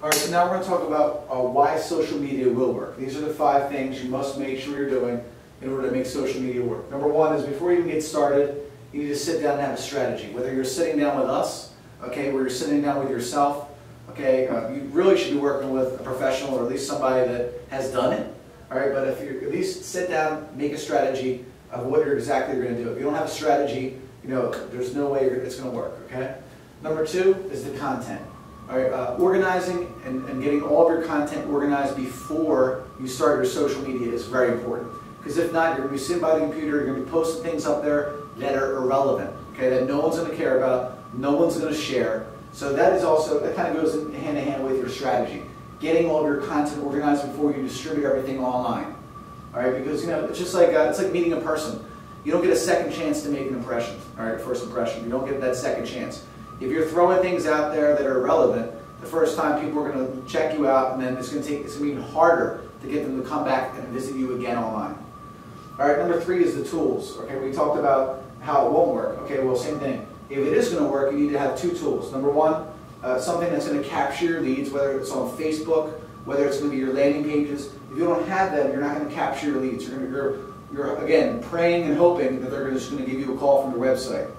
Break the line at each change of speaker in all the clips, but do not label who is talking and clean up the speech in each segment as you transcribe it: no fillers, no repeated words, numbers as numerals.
All right, so now we're going to talk about why social media will work. These are the 5 things you must make sure you're doing in order to make social media work. Number 1 is before you even get started, you need to sit down and have a strategy. Whether you're sitting down with us, okay, or you're sitting down with yourself, okay, you really should be working with a professional or at least somebody that has done it. All right, but if you at least sit down, make a strategy of what you're exactly going to do. If you don't have a strategy, you know, there's no way it's going to work, okay? Number 2 is the content. All right, organizing and getting all of your content organized before you start your social media is very important. Because if not, you're going to be sitting by the computer, you're going to be posting things up there that are irrelevant, okay, that no one's going to care about, no one's going to share. So that is also, that kind of goes hand in hand with your strategy. Getting all of your content organized before you distribute everything online. All right, because, you know, it's just like, it's like meeting a person. You don't get a second chance to make an impression, all right, first impression. You don't get that second chance. If you're throwing things out there that are irrelevant, the first time people are going to check you out, and then it's going to be even harder to get them to come back and visit you again online. All right, number 3 is the tools. Okay, we talked about how it won't work. Okay, well, same thing. If it is going to work, you need to have 2 tools. Number 1, something that's going to capture your leads, whether it's on Facebook, whether it's going to be your landing pages. If you don't have them, you're not going to capture your leads. You're again praying and hoping that they're just going to give you a call from your website.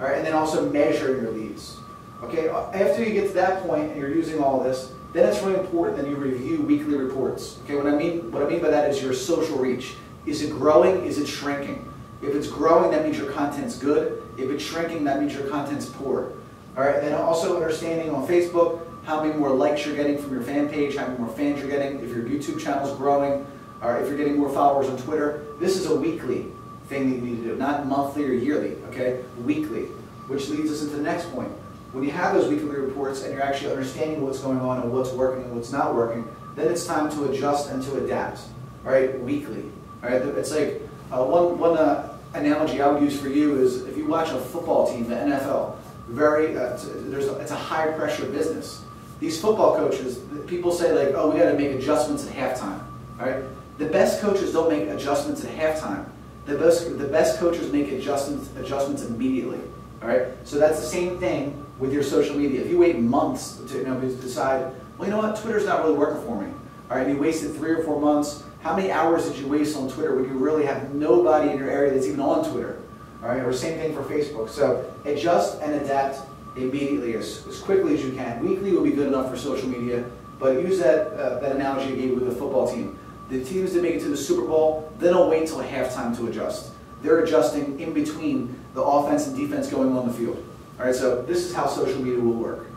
All right, and then also measure your leads. Okay, after you get to that point and you're using all this, then it's really important that you review weekly reports. Okay, what I mean by that is your social reach. Is it growing? Is it shrinking? If it's growing, that means your content's good. If it's shrinking, that means your content's poor. All right, and then also understanding on Facebook how many more likes you're getting from your fan page, how many more fans you're getting, if your YouTube channel is growing, or if you're getting more followers on Twitter. This is a weekly thing that you need to do, not monthly or yearly, okay? Weekly, which leads us into the next point. When you have those weekly reports and you're actually understanding what's going on and what's working and what's not working, then it's time to adjust and to adapt, all right, weekly. All right, it's like one analogy I would use for you is if you watch a football team, the NFL, it's a high pressure business. These football coaches, people say like, oh, we got to make adjustments at halftime. All right, the best coaches don't make adjustments at halftime. The best coaches make adjustments immediately. All right, so that's the same thing with your social media. If you wait months to decide, well, you know what, Twitter's not really working for me. All right, you wasted 3 or 4 months. How many hours did you waste on Twitter when you really have nobody in your area that's even on Twitter? All right, or same thing for Facebook. So adjust and adapt immediately, as quickly as you can. Weekly will be good enough for social media, but use that analogy I gave with the football team. The teams that make it to the Super Bowl, they don't wait until halftime to adjust. They're adjusting in between the offense and defense going on the field. All right, so this is how social media will work.